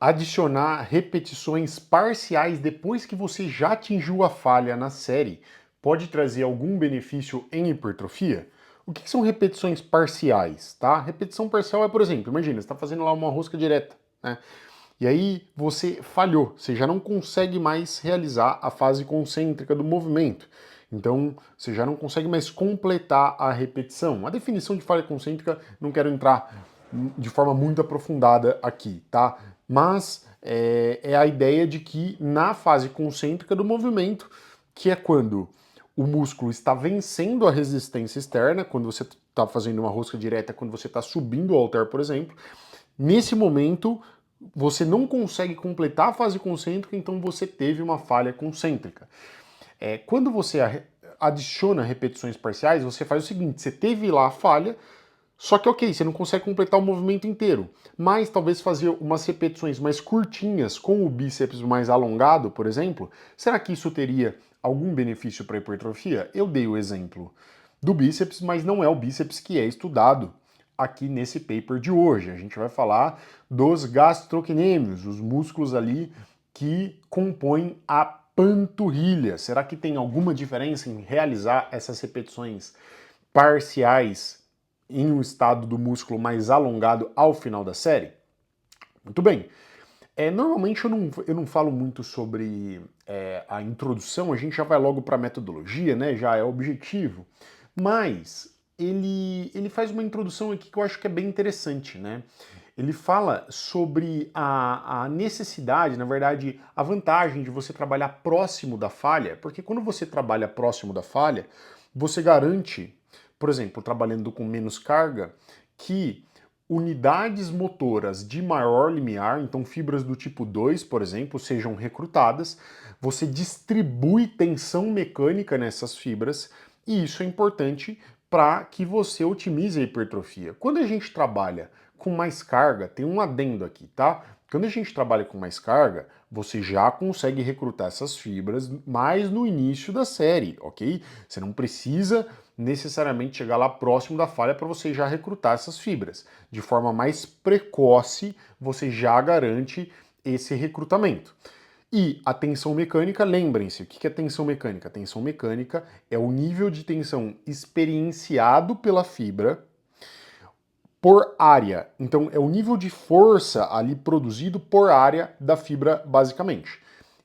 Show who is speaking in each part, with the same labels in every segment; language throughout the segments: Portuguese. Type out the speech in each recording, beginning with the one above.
Speaker 1: Adicionar repetições parciais depois que você já atingiu a falha na série pode trazer algum benefício em hipertrofia? O que são repetições parciais, tá? Repetição parcial é, por exemplo, imagina, você está fazendo lá uma rosca direta, né? E aí você falhou, você já não consegue mais realizar a fase concêntrica do movimento. Então, você já não consegue mais completar a repetição. A definição de falha concêntrica, não quero entrar de forma muito aprofundada aqui, tá? Mas é a ideia de que na fase concêntrica do movimento, que é quando o músculo está vencendo a resistência externa, quando você está fazendo uma rosca direta, quando você está subindo o halter, por exemplo, nesse momento você não consegue completar a fase concêntrica, então você teve uma falha concêntrica. Quando você adiciona repetições parciais, você faz o seguinte, você teve lá a falha, só que ok, você não consegue completar o movimento inteiro, mas talvez fazer umas repetições mais curtinhas com o bíceps mais alongado, por exemplo, será que isso teria algum benefício para a hipertrofia? Eu dei o exemplo do bíceps, mas não é o bíceps que é estudado aqui nesse paper de hoje. A gente vai falar dos gastrocnêmios, os músculos ali que compõem a panturrilha. Será que tem alguma diferença em realizar essas repetições parciais em um estado do músculo mais alongado ao final da série? Muito bem. Normalmente eu não falo muito sobre a introdução, a gente já vai logo para a metodologia, né? Já é objetivo. Mas ele faz uma introdução aqui que eu acho que é bem interessante, né? Ele fala sobre a necessidade, na verdade, a vantagem de você trabalhar próximo da falha, porque quando você trabalha próximo da falha, você garante, por exemplo, trabalhando com menos carga, que unidades motoras de maior limiar, então fibras do tipo 2, por exemplo, sejam recrutadas, você distribui tensão mecânica nessas fibras, e isso é importante para que você otimize a hipertrofia. Quando a gente trabalha com mais carga, tem um adendo aqui, tá? Quando a gente trabalha com mais carga, você já consegue recrutar essas fibras mais no início da série, ok? Você não precisa necessariamente chegar lá próximo da falha para você já recrutar essas fibras. De forma mais precoce, você já garante esse recrutamento. E a tensão mecânica, lembrem-se, o que é tensão mecânica? A tensão mecânica é o nível de tensão experienciado pela fibra por área. Então, é o nível de força ali produzido por área da fibra, basicamente.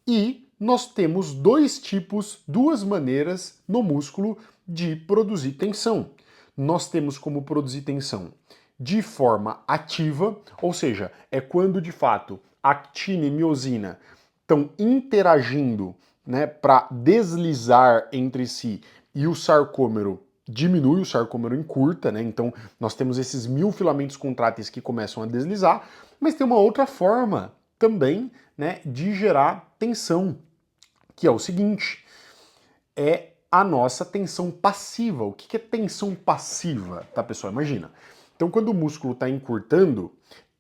Speaker 1: E nós temos dois tipos, duas maneiras no músculo de produzir tensão. Nós temos como produzir tensão de forma ativa, ou seja, é quando de fato actina e miosina estão interagindo, né, para deslizar entre si e o sarcômero diminui, o sarcômero encurta, né? Então nós temos esses 1000 filamentos contráteis que começam a deslizar, mas tem uma outra forma também, né, de gerar tensão, que é o seguinte, é a nossa tensão passiva. O que é tensão passiva, tá, pessoal? Imagina. Então, quando o músculo está encurtando,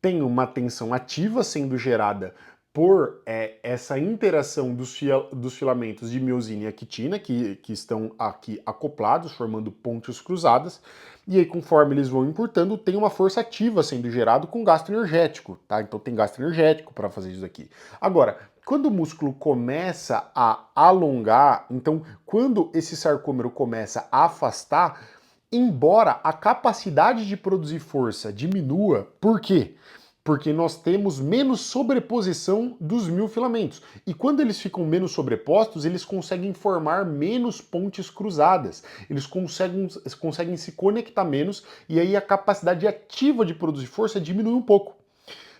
Speaker 1: tem uma tensão ativa sendo gerada por essa interação dos filamentos de miosina e actina, que estão aqui acoplados, formando pontes cruzadas, e aí conforme eles vão encurtando, tem uma força ativa sendo gerada com gasto energético, tá? Então tem gasto energético para fazer isso aqui. Agora, quando o músculo começa a alongar, então quando esse sarcômero começa a afastar, embora a capacidade de produzir força diminua, por quê? Porque nós temos menos sobreposição dos 1000 filamentos. E quando eles ficam menos sobrepostos, eles conseguem formar menos pontes cruzadas. Eles conseguem se conectar menos e aí a capacidade ativa de produzir força diminui um pouco.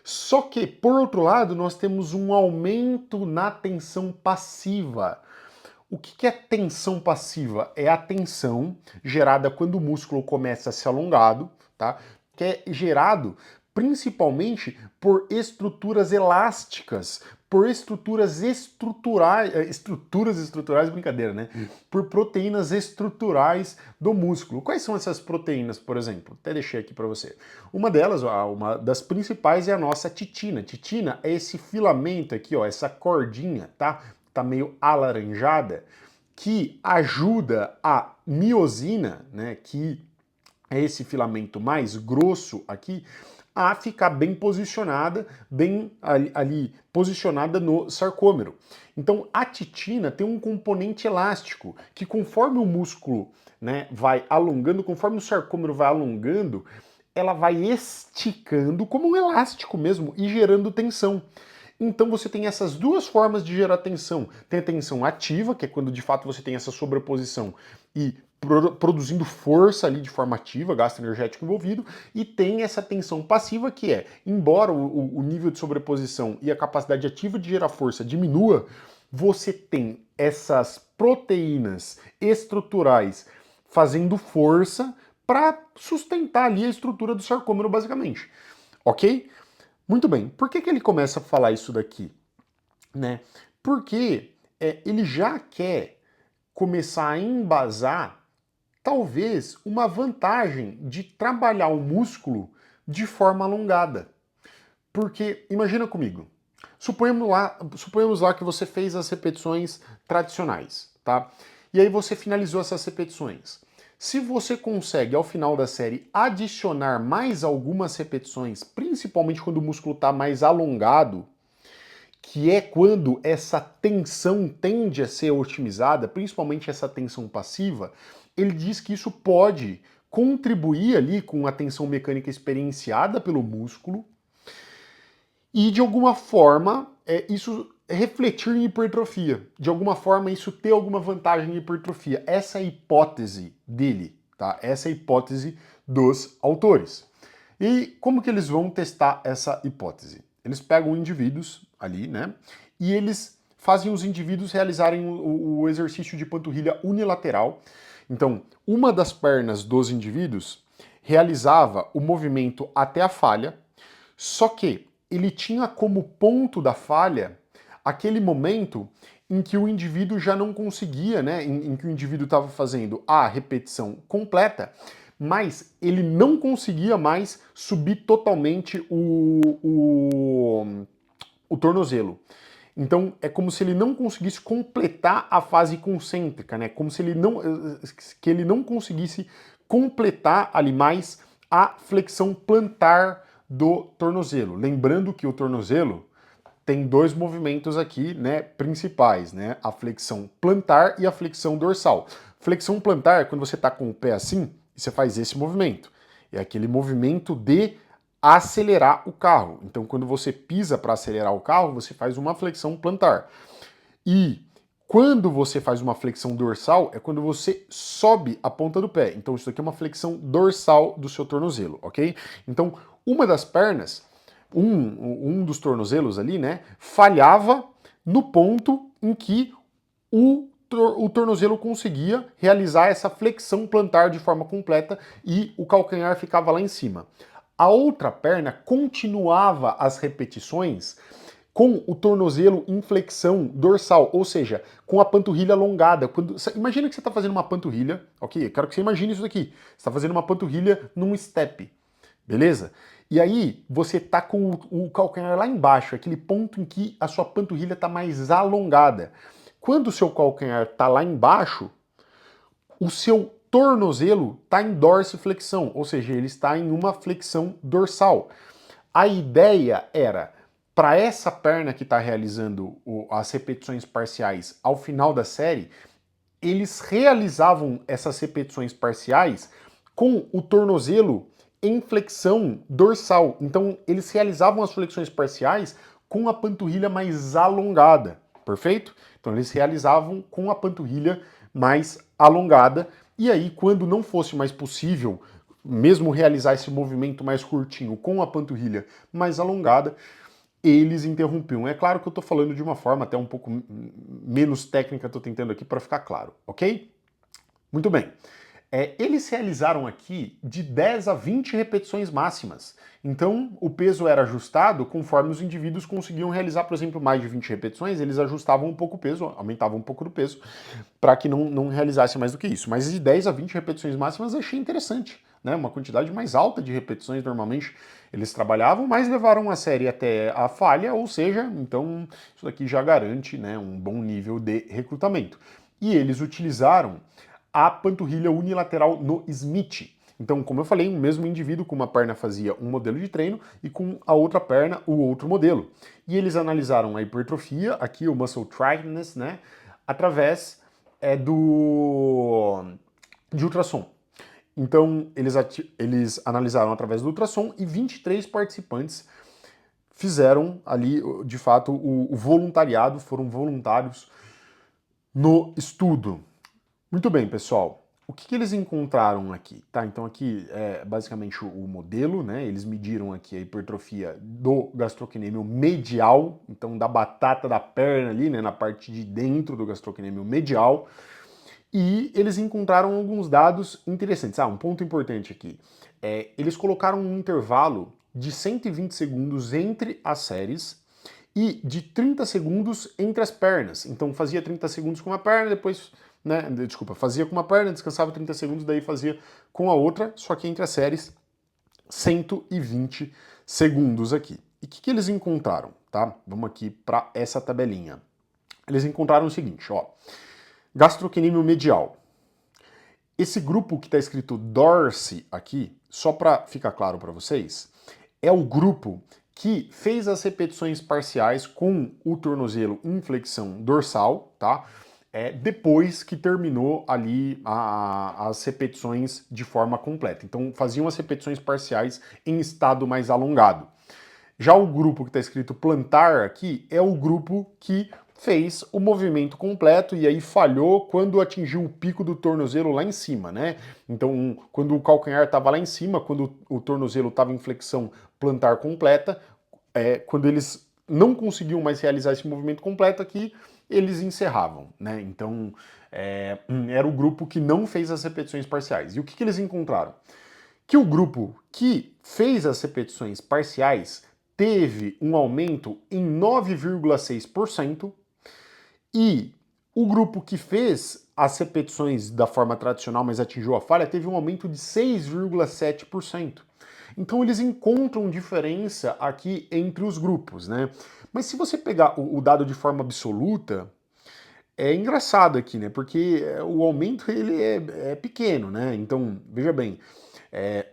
Speaker 1: Só que, por outro lado, nós temos um aumento na tensão passiva. O que é tensão passiva? É a tensão gerada quando o músculo começa a ser alongado, tá? Que é gerado principalmente por estruturas elásticas, por estruturas estruturais, brincadeira, né? Por proteínas estruturais do músculo. Quais são essas proteínas, por exemplo? Até deixei aqui para você. Uma delas, uma das principais é a nossa titina. Titina é esse filamento aqui, ó, essa cordinha, tá? Tá meio alaranjada, que ajuda a miosina, né, que é esse filamento mais grosso aqui, a ficar bem posicionada, bem ali posicionada no sarcômero. Então a titina tem um componente elástico que conforme o músculo, né, vai alongando, conforme o sarcômero vai alongando, ela vai esticando como um elástico mesmo e gerando tensão. Então você tem essas duas formas de gerar tensão. Tem a tensão ativa, que é quando de fato você tem essa sobreposição e produzindo força ali de forma ativa, gasto energético envolvido, e tem essa tensão passiva que é, embora o nível de sobreposição e a capacidade ativa de gerar força diminua, você tem essas proteínas estruturais fazendo força para sustentar ali a estrutura do sarcômero, basicamente. Ok? Muito bem. Por que ele começa a falar isso daqui? Né? Porque ele já quer começar a embasar talvez uma vantagem de trabalhar o músculo de forma alongada. Porque, imagina comigo, suponhamos lá que você fez as repetições tradicionais, tá? E aí você finalizou essas repetições. Se você consegue, ao final da série, adicionar mais algumas repetições, principalmente quando o músculo está mais alongado, que é quando essa tensão tende a ser otimizada, principalmente essa tensão passiva, ele diz que isso pode contribuir ali com a tensão mecânica experienciada pelo músculo e, de alguma forma, isso refletir em hipertrofia. De alguma forma, isso ter alguma vantagem em hipertrofia. Essa é a hipótese dele, tá? Essa é a hipótese dos autores. E como que eles vão testar essa hipótese? Eles pegam indivíduos ali, né? E eles fazem os indivíduos realizarem o exercício de panturrilha unilateral. Então, uma das pernas dos indivíduos realizava o movimento até a falha, só que ele tinha como ponto da falha aquele momento em que o indivíduo já não conseguia, né? Em que o indivíduo estava fazendo a repetição completa, mas ele não conseguia mais subir totalmente o tornozelo. Então é como se ele não conseguisse completar a fase concêntrica, né? Como se ele não conseguisse completar ali mais a flexão plantar do tornozelo. Lembrando que o tornozelo tem dois movimentos aqui, né, principais, né? A flexão plantar e a flexão dorsal. Flexão plantar é quando você está com o pé assim e você faz esse movimento. É aquele movimento de acelerar o carro. Então, quando você pisa para acelerar o carro, você faz uma flexão plantar. E quando você faz uma flexão dorsal, é quando você sobe a ponta do pé. Então, isso aqui é uma flexão dorsal do seu tornozelo, ok? Então, uma das pernas, um dos tornozelos ali, né, falhava no ponto em que o tornozelo conseguia realizar essa flexão plantar de forma completa e o calcanhar ficava lá em cima. A outra perna continuava as repetições com o tornozelo em flexão dorsal, ou seja, com a panturrilha alongada. Imagina que você está fazendo uma panturrilha, ok? Eu quero que você imagine isso aqui. Você está fazendo uma panturrilha num step, beleza? E aí você tá com o calcanhar lá embaixo, aquele ponto em que a sua panturrilha está mais alongada. Quando o seu calcanhar está lá embaixo, o seu tornozelo está em dorsiflexão, ou seja, ele está em uma flexão dorsal. A ideia era, para essa perna que está realizando as repetições parciais ao final da série, eles realizavam essas repetições parciais com o tornozelo em flexão dorsal. Então, eles realizavam as flexões parciais com a panturrilha mais alongada, perfeito? Então, eles realizavam com a panturrilha mais alongada. E aí, quando não fosse mais possível mesmo realizar esse movimento mais curtinho com a panturrilha mais alongada, eles interrompiam. É claro que eu estou falando de uma forma até um pouco menos técnica, estou tentando aqui para ficar claro, ok? Muito bem. Eles realizaram aqui de 10 a 20 repetições máximas. Então, o peso era ajustado conforme os indivíduos conseguiam realizar, por exemplo, mais de 20 repetições, eles ajustavam um pouco o peso, aumentavam um pouco do peso, para que não realizasse mais do que isso. Mas de 10 a 20 repetições máximas eu achei interessante, né? Uma quantidade mais alta de repetições, normalmente eles trabalhavam, mas levaram a série até a falha, ou seja, então isso daqui já garante, né, um bom nível de recrutamento. E eles utilizaram a panturrilha unilateral no Smith. Então, como eu falei, o mesmo indivíduo com uma perna fazia um modelo de treino e com a outra perna o outro modelo. E eles analisaram a hipertrofia, aqui o muscle tightness, né, através de ultrassom. Então, eles analisaram através do ultrassom e 23 participantes fizeram ali, de fato, o voluntariado, foram voluntários no estudo. Muito bem, pessoal. O que eles encontraram aqui? Tá, então aqui é basicamente o modelo, né? Eles mediram aqui a hipertrofia do gastrocnêmio medial, então da batata da perna ali, né, na parte de dentro do gastrocnêmio medial. E eles encontraram alguns dados interessantes. Um ponto importante aqui. Eles colocaram um intervalo de 120 segundos entre as séries e de 30 segundos entre as pernas. Então fazia 30 segundos com uma perna, depois, né, fazia com uma perna, descansava 30 segundos, daí fazia com a outra, só que entre as séries 120 segundos aqui. E o que eles encontraram, tá? Vamos aqui para essa tabelinha. Eles encontraram o seguinte, ó. Gastrocnêmio medial. Esse grupo que está escrito Dorsey aqui, só para ficar claro para vocês, é o grupo que fez as repetições parciais com o tornozelo em flexão dorsal, tá? Depois que terminou ali as repetições de forma completa. Então faziam as repetições parciais em estado mais alongado. Já o grupo que está escrito plantar aqui é o grupo que fez o movimento completo e aí falhou quando atingiu o pico do tornozelo lá em cima, né? Então, quando o calcanhar estava lá em cima, quando o tornozelo estava em flexão plantar completa, quando eles não conseguiam mais realizar esse movimento completo aqui, eles encerravam, né? Então, era o grupo que não fez as repetições parciais. E o que eles encontraram? Que o grupo que fez as repetições parciais teve um aumento em 9,6%, e o grupo que fez as repetições da forma tradicional, mas atingiu a falha, teve um aumento de 6,7%. Então eles encontram diferença aqui entre os grupos, né? Mas se você pegar o dado de forma absoluta, é engraçado aqui, né? Porque o aumento ele é pequeno, né? Então, veja bem,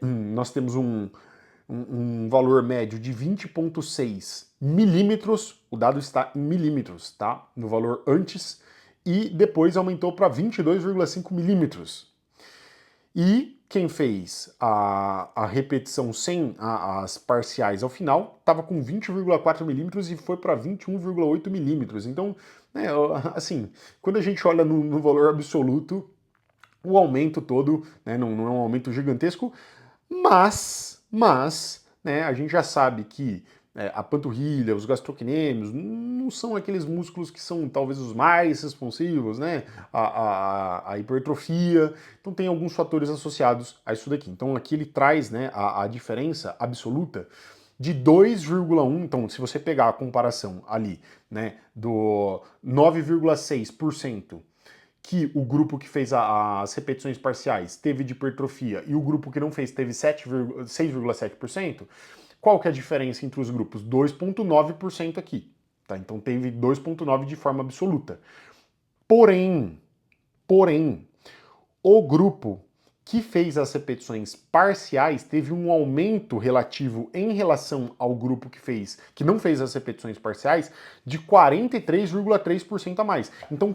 Speaker 1: nós temos um valor médio de 20,6 milímetros, o dado está em milímetros, tá? No valor antes, e depois aumentou para 22,5 milímetros. E quem fez a repetição sem as parciais ao final estava com 20,4 milímetros e foi para 21,8 milímetros. Então, assim, quando a gente olha no valor absoluto, o aumento todo, né, não é um aumento gigantesco, mas né, a gente já sabe que a panturrilha, os gastrocnêmios, não são aqueles músculos que são talvez os mais responsivos, né? A hipertrofia. Então tem alguns fatores associados a isso daqui. Então aqui ele traz, né, a diferença absoluta de 2,1. Então, se você pegar a comparação ali, né, do 9,6% que o grupo que fez as repetições parciais teve de hipertrofia e o grupo que não fez teve 6,7%, qual que é a diferença entre os grupos? 2,9% aqui. Tá? Então teve 2,9% de forma absoluta. Porém, o grupo que fez as repetições parciais teve um aumento relativo em relação ao grupo que não fez as repetições parciais de 43,3% a mais. Então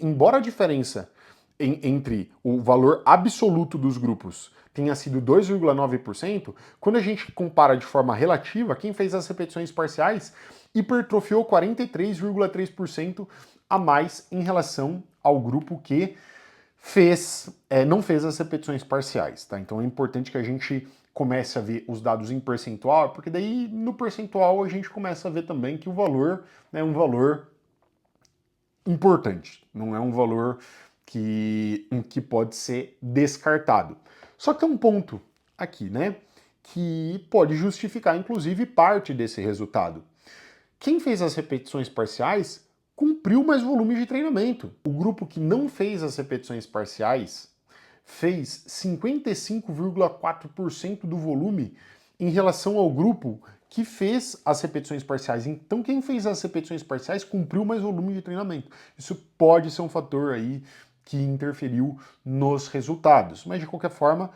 Speaker 1: embora a diferença entre o valor absoluto dos grupos tenha sido 2,9%, quando a gente compara de forma relativa, quem fez as repetições parciais hipertrofiou 43,3% a mais em relação ao grupo que não fez as repetições parciais, tá? Então é importante que a gente comece a ver os dados em percentual, porque daí no percentual a gente começa a ver também que o valor é um valor importante, não é um valor que pode ser descartado. Só que tem um ponto aqui, né, que pode justificar inclusive parte desse resultado. Quem fez as repetições parciais cumpriu mais volume de treinamento. O grupo que não fez as repetições parciais fez 55,4% do volume em relação ao grupo que fez as repetições parciais. Então quem fez as repetições parciais cumpriu mais volume de treinamento. Isso pode ser um fator aí que interferiu nos resultados. Mas de qualquer forma,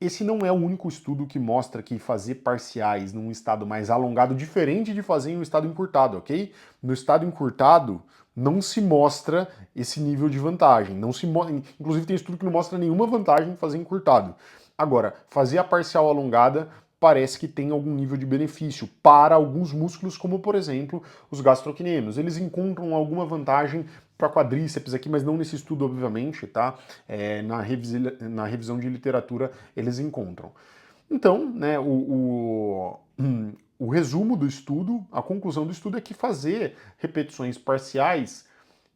Speaker 1: esse não é o único estudo que mostra que fazer parciais num estado mais alongado, diferente de fazer em um estado encurtado, ok? No estado encurtado, não se mostra esse nível de vantagem. Inclusive tem estudo que não mostra nenhuma vantagem em fazer encurtado. Agora, fazer a parcial alongada parece que tem algum nível de benefício para alguns músculos, como por exemplo os gastrocnêmios. Eles encontram alguma vantagem para quadríceps aqui, mas não nesse estudo, obviamente, tá? Na revisão de literatura eles encontram. Então, né, o resumo do estudo, a conclusão do estudo é que fazer repetições parciais,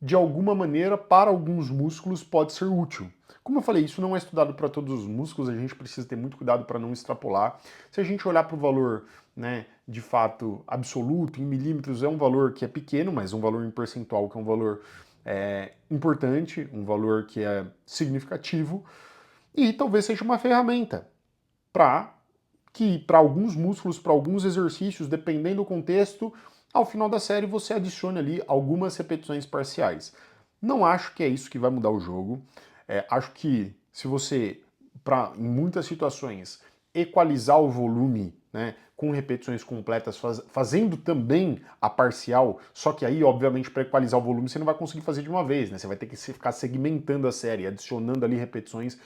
Speaker 1: de alguma maneira, para alguns músculos pode ser útil. Como eu falei, isso não é estudado para todos os músculos, a gente precisa ter muito cuidado para não extrapolar. Se a gente olhar para o valor, né, de fato absoluto, em milímetros, é um valor que é pequeno, mas um valor em percentual que é um valor importante, um valor que é significativo, e talvez seja uma ferramenta para alguns músculos, para alguns exercícios, dependendo do contexto, ao final da série você adicione ali algumas repetições parciais. Não acho que é isso que vai mudar o jogo. Acho que se você, em muitas situações, equalizar o volume, né, com repetições completas, fazendo também a parcial, só que aí, obviamente, para equalizar o volume você não vai conseguir fazer de uma vez, né? Você vai ter que ficar segmentando a série, adicionando ali repetições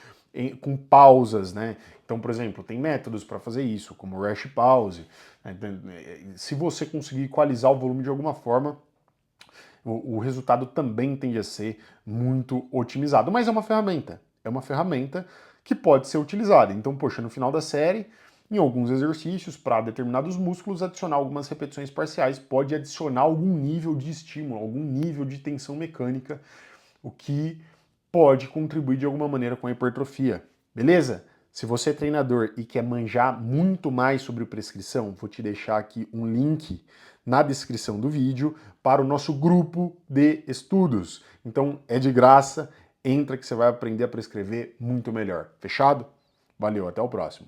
Speaker 1: com pausas, né? Então, por exemplo, tem métodos para fazer isso, como o Rash Pause. Né? Se você conseguir equalizar o volume de alguma forma, o resultado também tende a ser muito otimizado. Mas é uma ferramenta que pode ser utilizada. Então, poxa, no final da série, em alguns exercícios, para determinados músculos, adicionar algumas repetições parciais pode adicionar algum nível de estímulo, algum nível de tensão mecânica, o que pode contribuir de alguma maneira com a hipertrofia. Beleza? Se você é treinador e quer manjar muito mais sobre prescrição, vou te deixar aqui um link na descrição do vídeo para o nosso grupo de estudos. Então é de graça, entra que você vai aprender a prescrever muito melhor. Fechado? Valeu, até o próximo.